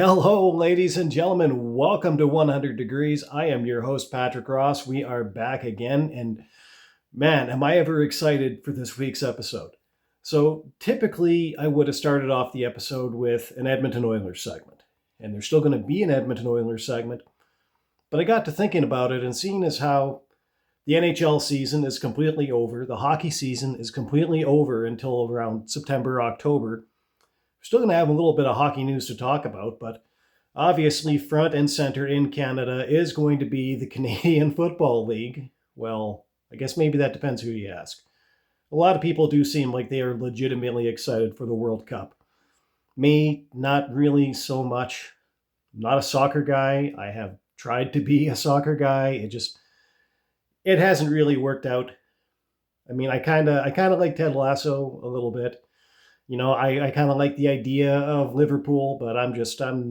Hello, ladies and gentlemen. Welcome to 100 Degrees. I am your host, Patrick Ross. We are back again, and man, am I ever excited for this week's episode. So, typically, I would have started off the episode with an Edmonton Oilers segment, and there's still going to be an Edmonton Oilers segment, but I got to thinking about it and seeing as how the NHL season is completely over, the hockey season is completely over until around September, October. We're still going to have a little bit of hockey news to talk about, but obviously, front and center in Canada is going to be the Canadian Football League. Well, I guess maybe that depends who you ask. A lot of people do seem like they are legitimately excited for the World Cup. Me, not really so much. I'm not a soccer guy. I have tried to be a soccer guy. It hasn't really worked out. I mean, I kind of like Ted Lasso a little bit. I kind of like the idea of Liverpool, but I'm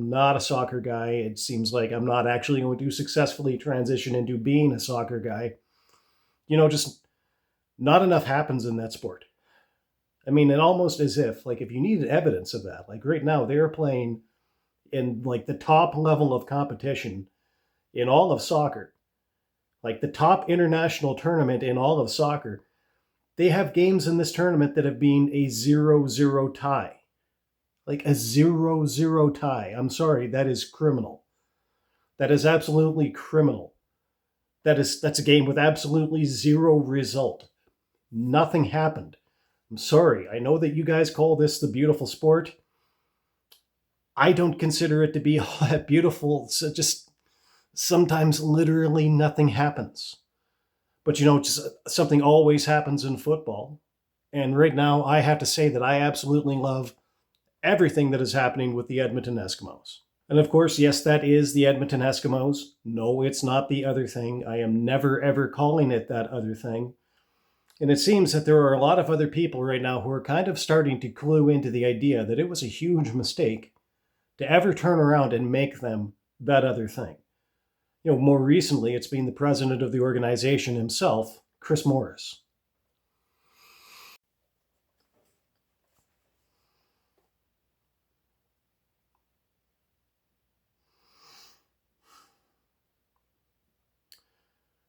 not a soccer guy. It seems like I'm not actually going to successfully transition into being a soccer guy. Just not enough happens in that sport. I mean, and almost as if you needed evidence of that, like right now, they're playing in like the top level of competition in all of soccer, like the top international tournament in all of soccer. They have games in this tournament that have been a 0-0 tie. Like a 0-0 tie. I'm sorry, that is criminal. That is absolutely criminal. That's a game with absolutely zero result. Nothing happened. I'm sorry. I know that you guys call this the beautiful sport. I don't consider it to be all that beautiful. So just sometimes literally nothing happens. But just something always happens in football. And right now, I have to say that I absolutely love everything that is happening with the Edmonton Eskimos. And of course, yes, that is the Edmonton Eskimos. No, it's not the other thing. I am never, ever calling it that other thing. And it seems that there are a lot of other people right now who are kind of starting to clue into the idea that it was a huge mistake to ever turn around and make them that other thing. More recently, it's been the president of the organization himself, Chris Morris.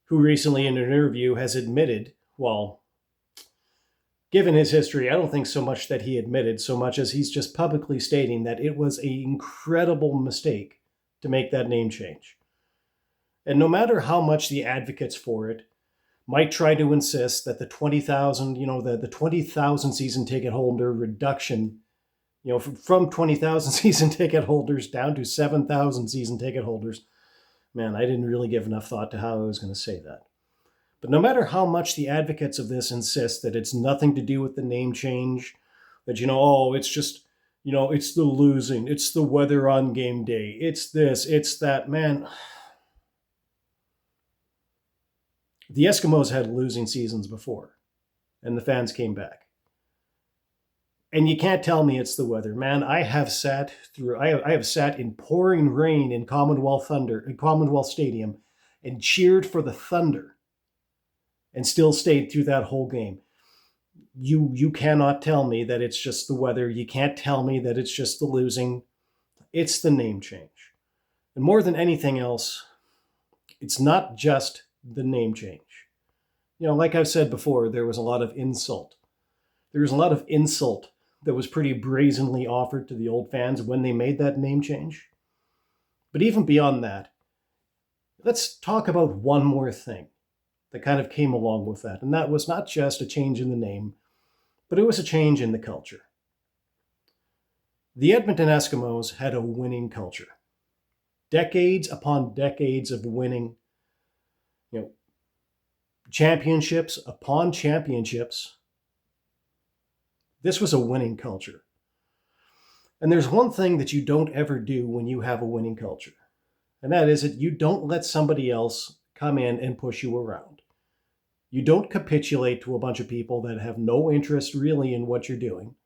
Who recently in an interview has admitted, well, given his history, I don't think so much that he admitted so much as he's just publicly stating that it was an incredible mistake to make that name change. And no matter how much the advocates for it might try to insist that the 20,000, the 20,000 season ticket holder reduction, from 20,000 season ticket holders down to 7,000 season ticket holders, man, I didn't really give enough thought to how I was going to say that. But no matter how much the advocates of this insist that it's nothing to do with the name change, that, it's just, it's the losing, it's the weather on game day, it's this, it's that, man. The Eskimos had losing seasons before, and the fans came back. And you can't tell me it's the weather, man. I have sat in pouring rain in Commonwealth Stadium, and cheered for the Thunder, and still stayed through that whole game. You cannot tell me that it's just the weather. You can't tell me that it's just the losing. It's the name change, and more than anything else, it's not just the name change. Like I've said before, there was a lot of insult. There was a lot of insult that was pretty brazenly offered to the old fans when they made that name change. But even beyond that, let's talk about one more thing that kind of came along with that. And that was not just a change in the name, but it was a change in the culture. The Edmonton Eskimos had a winning culture. Decades upon decades of winning, championships upon championships. This was a winning culture. And there's one thing that you don't ever do when you have a winning culture, and that is that you don't let somebody else come in and push you around. You don't capitulate to a bunch of people that have no interest really in what you're doing.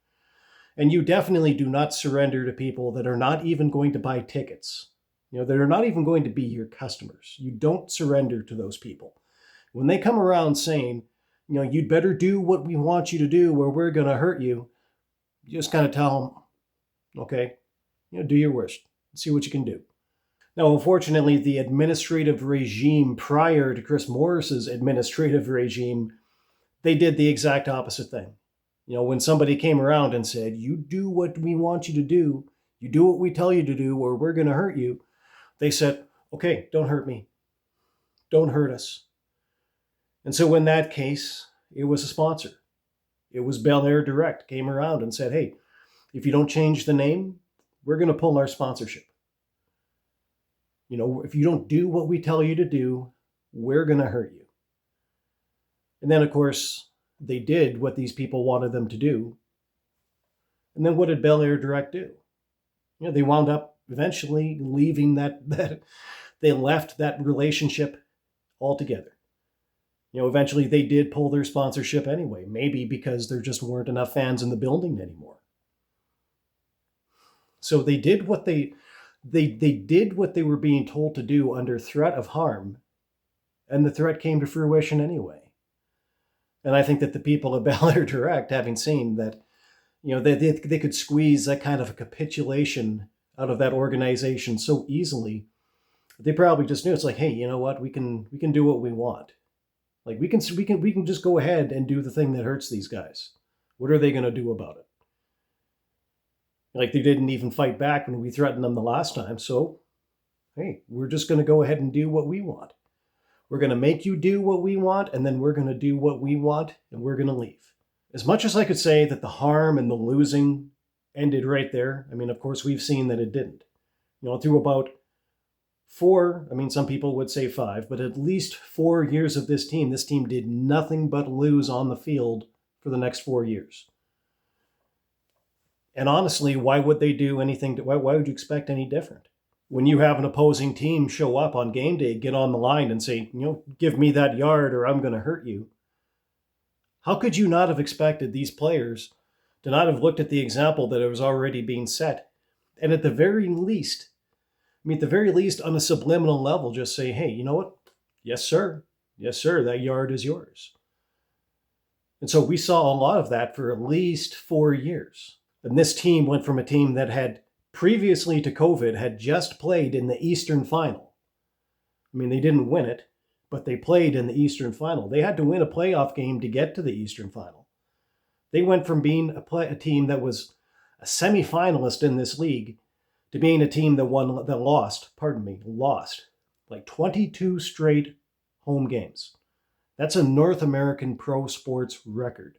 And you definitely do not surrender to people that are not even going to buy tickets, that are not even going to be your customers. You don't surrender to those people. When they come around saying, you'd better do what we want you to do or we're going to hurt you, you just kind of tell them, okay, do your worst. See what you can do. Now, unfortunately, the administrative regime prior to Chris Morris's administrative regime, they did the exact opposite thing. When somebody came around and said, you do what we want you to do, you do what we tell you to do, or we're going to hurt you, they said, okay, don't hurt me. Don't hurt us. And so in that case, it was a sponsor. It was Bel Air Direct came around and said, hey, if you don't change the name, we're going to pull our sponsorship. If you don't do what we tell you to do, we're going to hurt you. And then, of course, they did what these people wanted them to do. And then what did Bel Air Direct do? They wound up eventually leaving that they left that relationship altogether. Eventually they did pull their sponsorship anyway, maybe because there just weren't enough fans in the building anymore. So they did what they did what they were being told to do under threat of harm, and the threat came to fruition anyway. And I think that the people of Bel Air Direct, having seen that, they could squeeze that kind of a capitulation out of that organization so easily, they probably just knew it's like, hey, you know what? We can do what we want. Like we can just go ahead and do the thing that hurts these guys. What are they going to do about it? Like they didn't even fight back when we threatened them the last time. So, hey, we're just going to go ahead and do what we want. We're going to make you do what we want, and then we're going to do what we want, and we're going to leave. As much as I could say that the harm and the losing ended right there, I mean, of course, we've seen that it didn't. Through about 4, some people would say 5, but at least 4 years of this team did nothing but lose on the field for the next 4 years. And honestly, why would they do anything? Why would you expect any different? When you have an opposing team show up on game day, get on the line and say, give me that yard or I'm going to hurt you. How could you not have expected these players to not have looked at the example that was already being set? And at the very least, on a subliminal level, just say, hey, you know what? Yes, sir. Yes, sir. That yard is yours. And so we saw a lot of that for at least 4 years. And this team went from a team that had previously to COVID had just played in the Eastern Final. They didn't win it, but they played in the Eastern Final. They had to win a playoff game to get to the Eastern Final. They went from being a team that was a semifinalist in this league to being a team that lost like 22 straight home games. That's a North American pro sports record.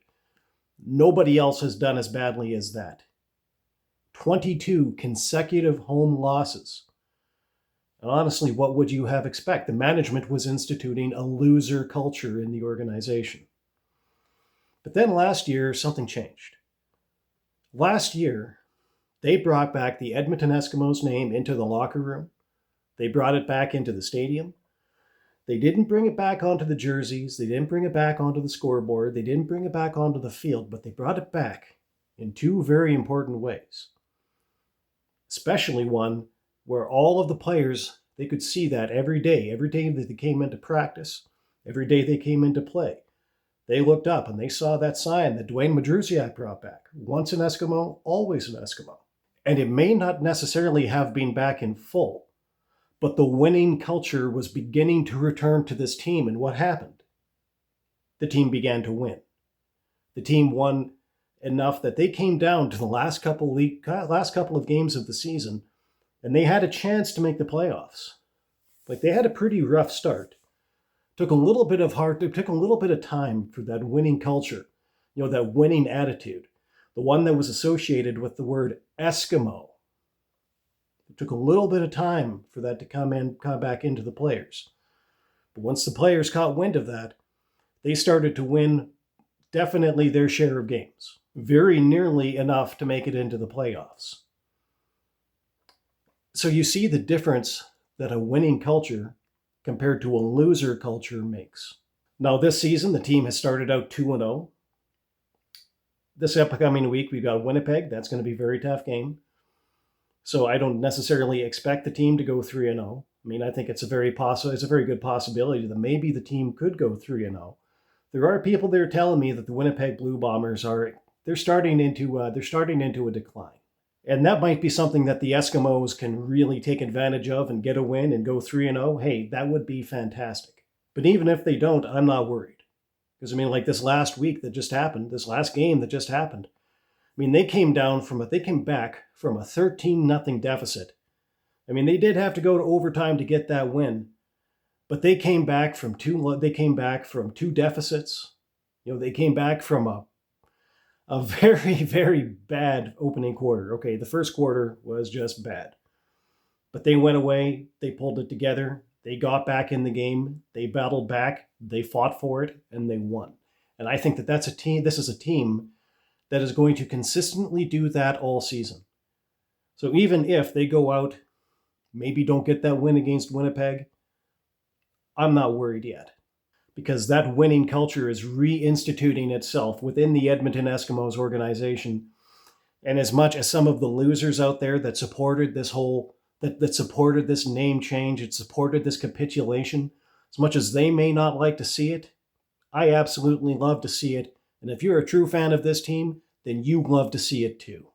Nobody else has done as badly as that. 22 consecutive home losses. And honestly, what would you have expected? The management was instituting a loser culture in the organization. But then last year, something changed. Last year, they brought back the Edmonton Eskimos name into the locker room. They brought it back into the stadium. They didn't bring it back onto the jerseys. They didn't bring it back onto the scoreboard. They didn't bring it back onto the field, but they brought it back in 2 very important ways. Especially one where all of the players, they could see that every day that they came into practice, every day they came into play. They looked up and they saw that sign that Dwayne Madrusiak brought back. Once an Eskimo, always an Eskimo. And it may not necessarily have been back in full, but the winning culture was beginning to return to this team. And what happened? The team began to win. The team won enough that they came down to the last couple of games of the season, and they had a chance to make the playoffs. Like they had a pretty rough start. Took a little bit of time for that winning culture, that winning attitude, the one that was associated with the word Eskimo. It took a little bit of time for that to come back into the players. But once the players caught wind of that, they started to win definitely their share of games, very nearly enough to make it into the playoffs. So you see the difference that a winning culture compared to a loser culture makes. Now this season, the team has started out 2-0. This upcoming week, we've got Winnipeg. That's going to be a very tough game. So I don't necessarily expect the team to go 3-0. I think it's a very good possibility that maybe the team could go 3-0. There are people that are telling me that the Winnipeg Blue Bombers they're starting into a decline. And that might be something that the Eskimos can really take advantage of and get a win and go 3-0. Hey, that would be fantastic. But even if they don't, I'm not worried. Because, I mean, like this last week that just happened, this last game that just happened, I mean, they came back from a 13-0 deficit. I mean, they did have to go to overtime to get that win, but they came back from two deficits. They came back from a very, very bad opening quarter. Okay, the first quarter was just bad. But they went away, they pulled it together, they got back in the game, they battled back, they fought for it, and they won. And I think that this is a team that is going to consistently do that all season. So even if they go out, maybe don't get that win against Winnipeg, I'm not worried yet. Because that winning culture is reinstituting itself within the Edmonton Eskimos organization. And as much as some of the losers out there that supported that supported this name change, it supported this capitulation, as much as they may not like to see it, I absolutely love to see it. And if you're a true fan of this team, then you love to see it too.